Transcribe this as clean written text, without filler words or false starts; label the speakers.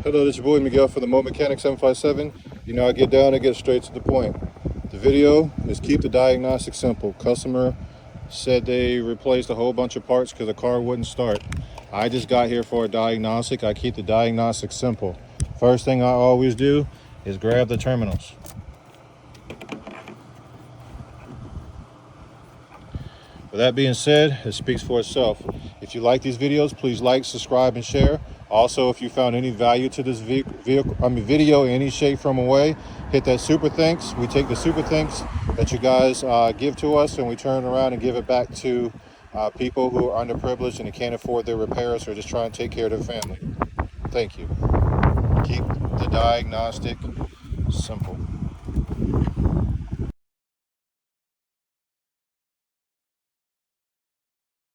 Speaker 1: Hello, this is your boy Miguel for the mobilemechanic 757. You know, I get down and get straight to the point. The video is keep the diagnostic simple. Customer said they replaced a whole bunch of parts because the car wouldn't start. I just got here for a diagnostic. I keep the diagnostic simple. First thing I always do is grab the terminals. With that being said, it speaks for itself. If you like these videos, please like, subscribe, and share. Also, if you found any value to this video in any shape, form, or way, hit that super thanks. We take the super thanks that you guys give to us, and we turn around and give it back to people who are underprivileged and can't afford their repairs or just trying to take care of their family. Thank you. Keep the diagnostic simple.